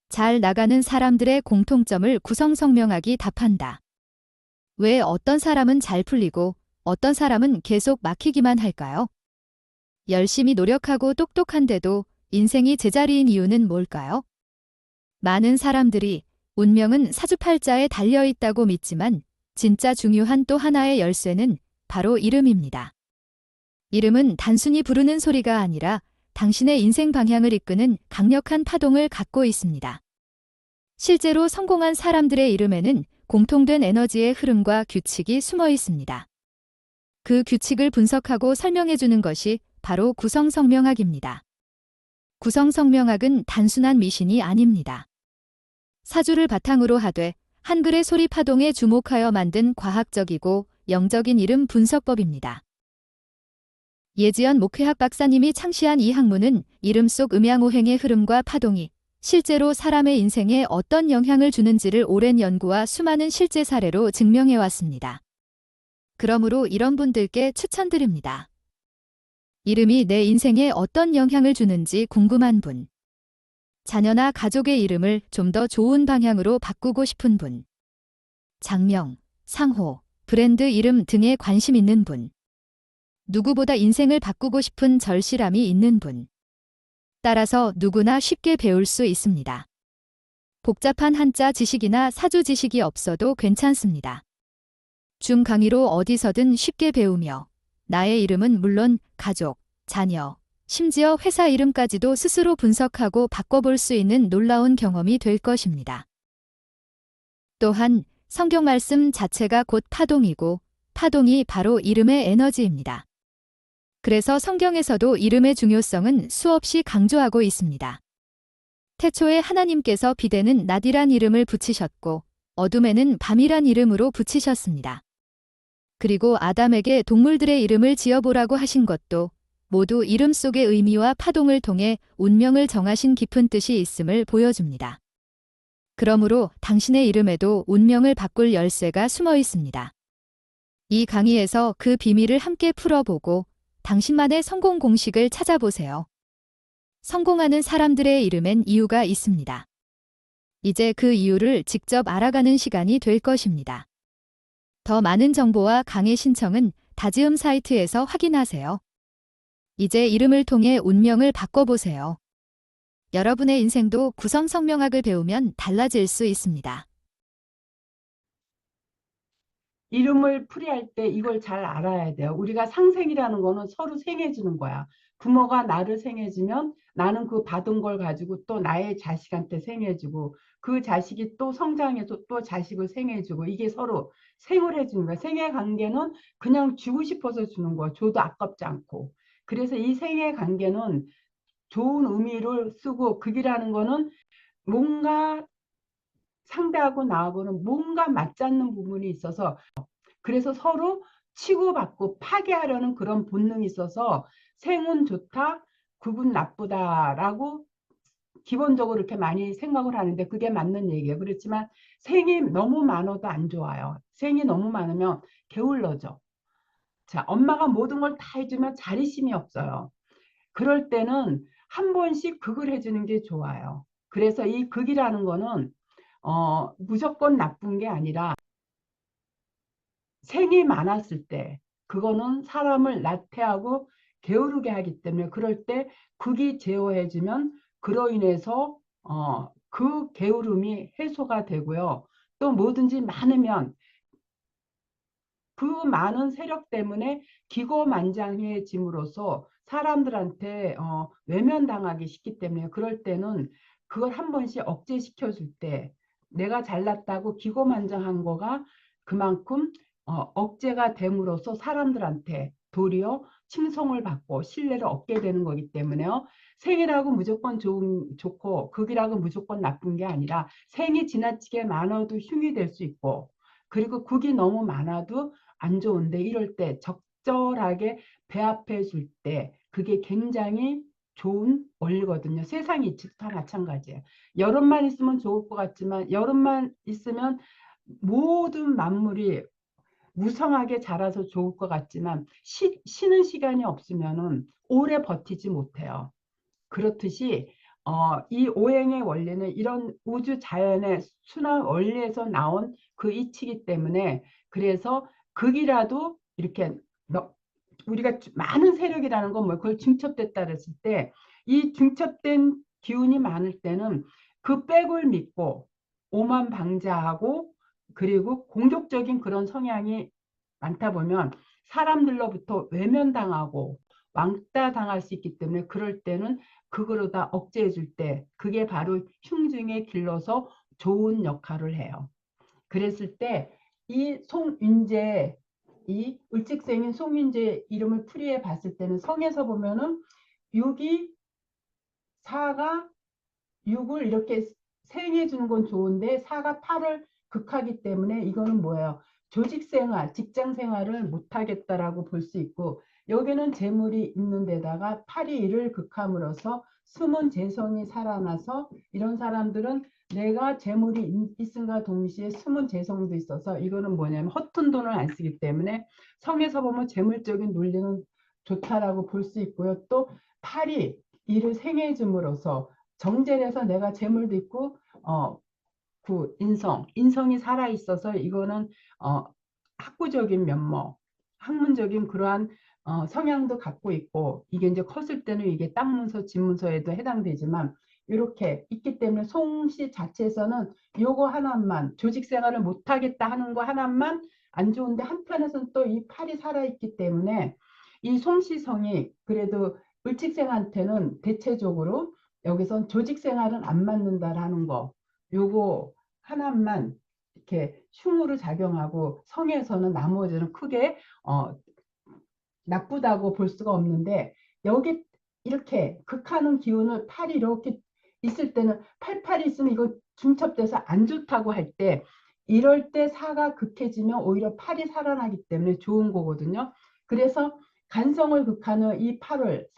잘 나가는 사람들의 공통점을 구성설명하기 답한다. 왜 어떤 사람은 잘 풀리고 어떤 사람은 계속 막히기만 할까요? 열심히 노력하고 똑똑한데도 인생이 제자리인 이유는 뭘까요? 많은 사람들이 운명은 사주팔자에 달려있다고 믿지만 진짜 중요한 또 하나의 열쇠는 바로 이름입니다. 이름은 단순히 부르는 소리가 아니라 당신의 인생 방향을 이끄는 강력한 파동을 갖고 있습니다. 실제로 성공한 사람들의 이름에는 공통된 에너지의 흐름과 규칙이 숨어 있습니다. 그 규칙을 분석하고 설명해 주는 것이 바로 구성성명학입니다. 구성성명학은 단순한 미신이 아닙니다. 사주를 바탕으로 하되 한글의 소리 파동에 주목하여 만든 과학적이고 영적인 이름 분석법입니다. 예지연 목회학 박사님이 창시한 이 학문은 이름 속 음양오행의 흐름과 파동이 실제로 사람의 인생에 어떤 영향을 주는지를 오랜 연구와 수많은 실제 사례로 증명해 왔습니다. 그러므로 이런 분들께 추천드립니다. 이름이 내 인생에 어떤 영향을 주는지 궁금한 분. 자녀나 가족의 이름을 좀 더 좋은 방향으로 바꾸고 싶은 분. 장명, 상호, 브랜드 이름 등에 관심 있는 분. 누구보다 인생을 바꾸고 싶은 절실함이 있는 분. 따라서 누구나 쉽게 배울 수 있습니다. 복잡한 한자 지식이나 사주 지식이 없어도 괜찮습니다. 줌 강의로 어디서든 쉽게 배우며 나의 이름은 물론 가족, 자녀, 심지어 회사 이름까지도 스스로 분석하고 바꿔볼 수 있는 놀라운 경험이 될 것입니다. 또한 성경 말씀 자체가 곧 파동이고 파동이 바로 이름의 에너지입니다. 그래서 성경에서도 이름의 중요성은 수없이 강조하고 있습니다. 태초에 하나님께서 빛에는 낮이란 이름을 붙이셨고 어둠에는 밤이란 이름으로 붙이셨습니다. 그리고 아담에게 동물들의 이름을 지어보라고 하신 것도 모두 이름 속의 의미와 파동을 통해 운명을 정하신 깊은 뜻이 있음을 보여줍니다. 그러므로 당신의 이름에도 운명을 바꿀 열쇠가 숨어 있습니다. 이 강의에서 그 비밀을 함께 풀어보고 당신만의 성공 공식을 찾아보세요. 성공하는 사람들의 이름엔 이유가 있습니다. 이제 그 이유를 직접 알아가는 시간이 될 것입니다. 더 많은 정보와 강의 신청은 다지음 사이트에서 확인하세요. 이제 이름을 통해 운명을 바꿔보세요. 여러분의 인생도 구성성명학을 배우면 달라질 수 있습니다. 이름을 풀이할 때 이걸 잘 알아야 돼요. 우리가 상생이라는 거는 서로 생해주는 거야. 부모가 나를 생해주면 나는 그 받은 걸 가지고 또 나의 자식한테 생해주고 그 자식이 또 성장해서 또 자식을 생해주고 이게 서로 생을 해주는 거야. 생애 관계는 그냥 주고 싶어서 주는 거야. 줘도 아깝지 않고. 그래서 이 생애 관계는 좋은 의미를 쓰고 극이라는 거는 뭔가 상대하고 나하고는 뭔가 맞지 않는 부분이 있어서 그래서 서로 치고받고 파괴하려는 그런 본능이 있어서 생은 좋다, 극은 나쁘다라고 기본적으로 이렇게 많이 생각을 하는데 그게 맞는 얘기예요. 그렇지만 생이 너무 많아도 안 좋아요. 생이 너무 많으면 게을러져. 자, 엄마가 모든 걸 다 해주면 자립심이 없어요. 그럴 때는 한 번씩 극을 해주는 게 좋아요. 그래서 이 극이라는 거는 무조건 나쁜 게 아니라 생이 많았을 때 그거는 사람을 나태하고 게으르게 하기 때문에 그럴 때 극이 제어해주면 그로 인해서 그 게으름이 해소가 되고요. 또 뭐든지 많으면 그 많은 세력 때문에 기고만장해짐으로써 사람들한테 외면당하기 쉽기 때문에 그럴 때는 그걸 한 번씩 억제시켜 줄 때 내가 잘났다고 기고만장한 거가 그만큼 억제가 됨으로써 사람들한테 도리어 칭송을 받고 신뢰를 얻게 되는 거기 때문에요. 생이라고 무조건 좋고 극이라고 무조건 나쁜 게 아니라 생이 지나치게 많아도 흉이 될 수 있고 그리고 극이 너무 많아도 안 좋은데 이럴 때 적절하게 배합해 줄 때 그게 굉장히 좋은 원리거든요. 세상의 이치도 다 마찬가지예요. 여름만 있으면 좋을 것 같지만 여름만 있으면 모든 만물이 무성하게 자라서 좋을 것 같지만 쉬는 시간이 없으면은 오래 버티지 못해요. 그렇듯이 이 오행의 원리는 이런 우주 자연의 순환 원리에서 나온 그 이치이기 때문에 그래서 극이라도 이렇게 우리가 많은 세력이라는 건 뭐 그걸 중첩됐다 그랬을 때 이 중첩된 기운이 많을 때는 그 백을 믿고 오만방자하고 그리고 공격적인 그런 성향이 많다 보면 사람들로부터 외면당하고 왕따 당할 수 있기 때문에 그럴 때는 그거로 다 억제해 줄 때 그게 바로 흉중에 길러서 좋은 역할을 해요. 그랬을 때 이 송윤재 이 을직생인 송윤재 이름을 풀이해 봤을 때는 성에서 보면은 6이 4가 6을 이렇게 생해 주는 건 좋은데 4가 8을 극하기 때문에 이거는 뭐예요? 조직 생활, 직장 생활을 못 하겠다라고 볼 수 있고 여기는 재물이 있는 데다가 8이 이를 극함으로써 숨은 재성이 살아나서 이런 사람들은 내가 재물이 있음과 동시에 숨은 재성도 있어서 이거는 뭐냐면 허튼 돈을 안 쓰기 때문에 성에서 보면 재물적인 논리는 좋다라고 볼 수 있고요. 또 8이 이를 생해 줌으로써 정제해서 내가 재물도 있고 그 인성이 살아 있어서 이거는 어, 학구적인 면모, 학문적인 그러한 성향도 갖고 있고 이게 이제 컸을 때는 이게 땅문서, 집문서에도 해당되지만 이렇게 있기 때문에 송씨 자체에서는 요거 하나만 조직 생활을 못 하겠다 하는 거 하나만 안 좋은데 한편에서는 또 이 팔이 살아 있기 때문에 이 송씨성이 그래도 을직생한테는 대체적으로 여기선 조직 생활은 안 맞는다라는 거 요거 하나만 이렇게 흉으로 작용하고 성에서는 나머지는 크게 나쁘다고 볼 수가 없는데 여기 이렇게 극하는 기운을 팔이 이렇게 있을 때는 팔팔이 있으면 이거 중첩돼서 안 좋다고 할 때 이럴 때 사가 극해지면 오히려 팔이 살아나기 때문에 좋은 거거든요. 그래서 간성을 극하는 이 팔을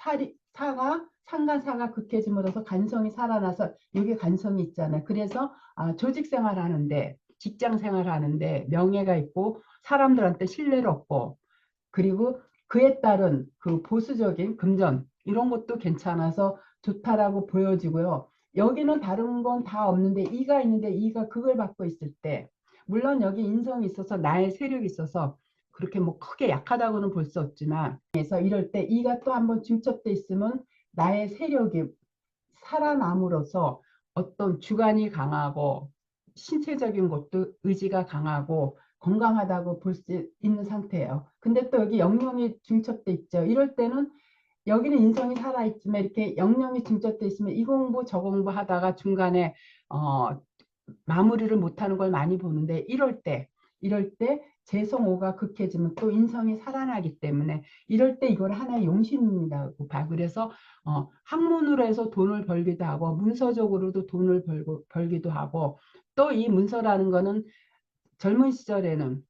사가 상간사가 극해짐으로써 간성이 살아나서 여기 간성이 있잖아요. 그래서 조직 생활하는데 직장 생활하는데 명예가 있고 사람들한테 신뢰를 얻고 그리고 그에 따른 그 보수적인 금전 이런 것도 괜찮아서 좋다라고 보여지고요. 여기는 다른 건 다 없는데 이가 있는데 이가 극을 받고 있을 때 물론 여기 인성이 있어서 나의 세력이 있어서 그렇게 뭐 크게 약하다고는 볼 수 없지만 그래서 이럴 때 이가 또 한번 중첩돼 있으면 나의 세력이 살아남으로써 어떤 주관이 강하고 신체적인 것도 의지가 강하고 건강하다고 볼 수 있는 상태예요. 근데 또 여기 영령이 중첩돼 있죠. 이럴 때는 여기는 인성이 살아있지만 이렇게 영령이 중첩돼 있으면 이 공부 저 공부 하다가 중간에 어, 마무리를 못하는 걸 많이 보는데 이럴 때 재성오가 극해지면 또 인성이 살아나기 때문에 이럴 때 이걸 하나의 용신이라고 봐. 그래서 학문으로 해서 돈을 벌기도 하고 문서적으로도 돈을 벌기도 하고 또 이 문서라는 거는 젊은 시절에는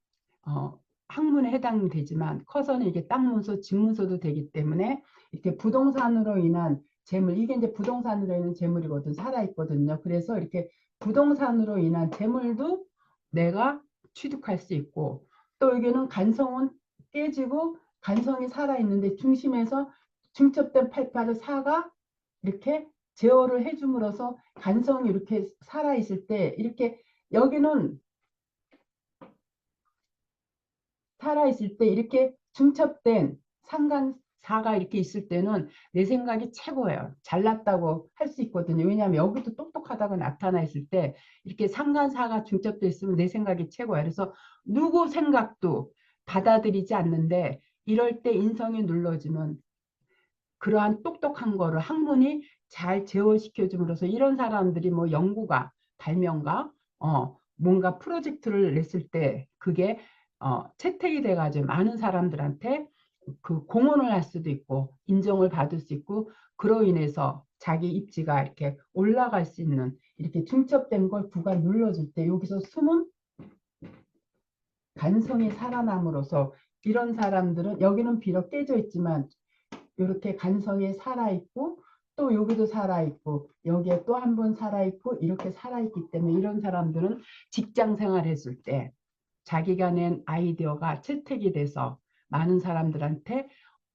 학문에 해당되지만 커서는 이게 땅 문서, 집 문서도 되기 때문에 이렇게 부동산으로 인한 재물, 이게 이제 부동산으로 인한 재물이거든, 살아있거든요. 그래서 이렇게 부동산으로 인한 재물도 내가 취득할 수 있고 또 여기는 간성은 깨지고 간성이 살아있는데 중심에서 중첩된 팔팔을 사가 이렇게 제어를 해줌으로써 간성이 이렇게 살아있을 때 이렇게 여기는 살아있을 때 이렇게 중첩된 상간사가 이렇게 있을 때는 내 생각이 최고예요. 잘났다고 할 수 있거든요. 왜냐하면 여기도 똑똑하다고 나타나 있을 때 이렇게 상간사가 중첩돼 있으면 내 생각이 최고예요. 그래서 누구 생각도 받아들이지 않는데 이럴 때 인성이 눌러지면 그러한 똑똑한 거를 학문이 잘 제어시켜 줌으로써 이런 사람들이 뭐 연구가 발명가 뭔가 프로젝트를 냈을 때 그게 채택이 돼가지고 많은 사람들한테 그 공헌을 할 수도 있고 인정을 받을 수 있고 그로 인해서 자기 입지가 이렇게 올라갈 수 있는 이렇게 중첩된 걸 구가 눌러줄 때 여기서 숨은 간성이 살아남으로써 이런 사람들은 여기는 비록 깨져 있지만 이렇게 간성이 살아있고 또 여기도 살아있고 여기에 또 한 번 살아있고 이렇게 살아있기 때문에 이런 사람들은 직장 생활했을 때 자기가 낸 아이디어가 채택이 돼서 많은 사람들한테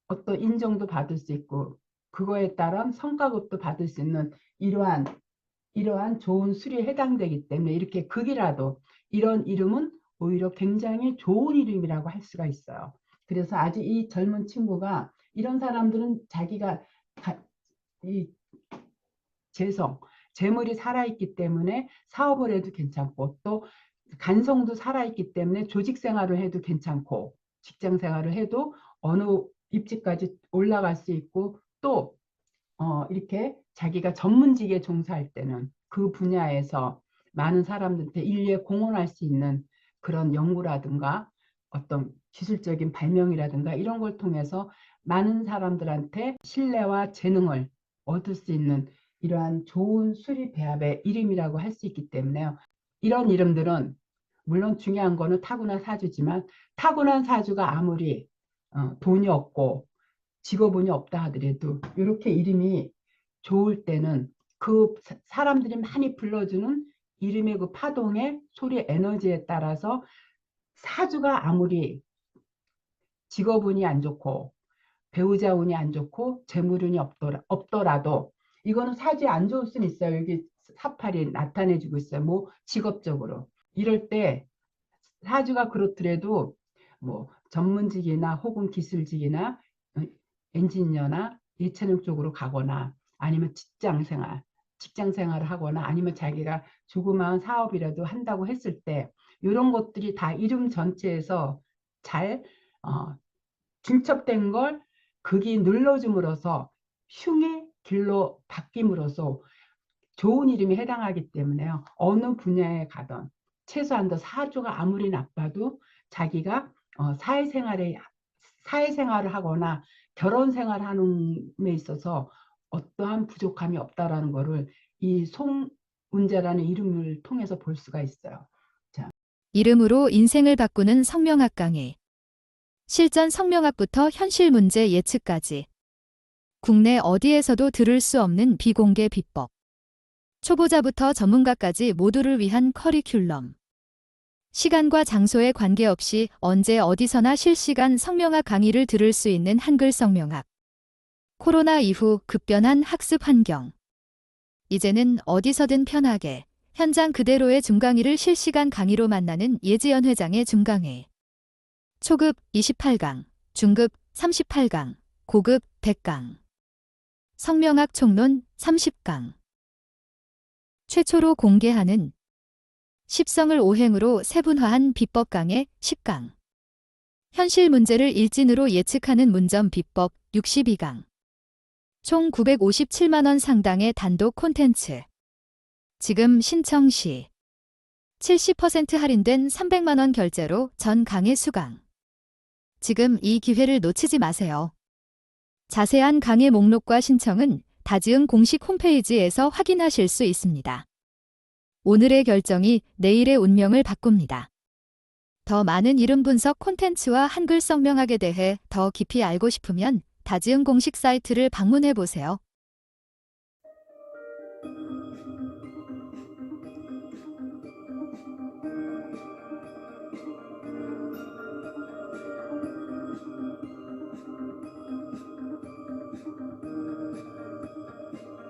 어떤 인정도 받을 수 있고 그거에 따른 성과급도 받을 수 있는 이러한 좋은 술에 해당되기 때문에 이렇게 극이라도 이런 이름은 오히려 굉장히 좋은 이름이라고 할 수가 있어요. 그래서 아주 이 젊은 친구가 이런 사람들은 자기가 이 재물이 살아있기 때문에 사업을 해도 괜찮고 또 간성도 살아있기 때문에 조직 생활을 해도 괜찮고 직장 생활을 해도 어느 입지까지 올라갈 수 있고 또 이렇게 자기가 전문직에 종사할 때는 그 분야에서 많은 사람들한테 인류에 공헌할 수 있는 그런 연구라든가 어떤 기술적인 발명이라든가 이런 걸 통해서 많은 사람들한테 신뢰와 재능을 얻을 수 있는 이러한 좋은 수리 배합의 이름이라고 할 수 있기 때문에요. 이런 이름들은 물론 중요한 거는 타고난 사주지만 타고난 사주가 아무리 돈이 없고 직업운이 없다 하더라도 이렇게 이름이 좋을 때는 그 사람들이 많이 불러주는 이름의 그 파동의 소리 에너지에 따라서 사주가 아무리 직업운이 안 좋고 배우자 운이 안 좋고 재물운이 없더라도 이거는 사주에 안 좋을 수는 있어요. 여기 사팔이 나타내주고 있어요. 뭐 직업적으로 이럴 때 사주가 그렇더라도 뭐 전문직이나 혹은 기술직이나 엔지니어나 예체능 쪽으로 가거나 아니면 직장 생활을 하거나 아니면 자기가 조그마한 사업이라도 한다고 했을 때 이런 것들이 다 이름 전체에서 잘 중첩된 걸 극이 눌러줌으로써 흉의 길로 바뀜으로써 좋은 이름이 해당하기 때문에요. 어느 분야에 가든 최소한 더 사주가 아무리 나빠도 자기가 사회생활을 하거나 결혼 생활하는 데 있어서 어떠한 부족함이 없다라는 거를 이 송운재라는 이름을 통해서 볼 수가 있어요. 자, 이름으로 인생을 바꾸는 성명학 강의. 실전 성명학부터 현실 문제 예측까지. 국내 어디에서도 들을 수 없는 비공개 비법. 초보자부터 전문가까지 모두를 위한 커리큘럼. 시간과 장소에 관계없이 언제 어디서나 실시간 성명학 강의를 들을 수 있는 한글 성명학. 코로나 이후 급변한 학습 환경. 이제는 어디서든 편하게 현장 그대로의 중강의를 실시간 강의로 만나는 예지연 회장의 중강회. 초급 28강, 중급 38강, 고급 100강. 성명학 총론 30강. 최초로 공개하는 십성을 오행으로 세분화한 비법 강의 10강. 현실 문제를 일진으로 예측하는 문점 비법 62강. 총 957만 원 상당의 단독 콘텐츠. 지금 신청 시 70% 할인된 300만 원 결제로 전 강의 수강. 지금 이 기회를 놓치지 마세요. 자세한 강의 목록과 신청은 다지응 공식 홈페이지에서 확인하실 수 있습니다. 오늘의 결정이 내일의 운명을 바꿉니다. 더 많은 이름 분석 콘텐츠와 한글 성명학에 대해 더 깊이 알고 싶으면 다지응 공식 사이트를 방문해 보세요.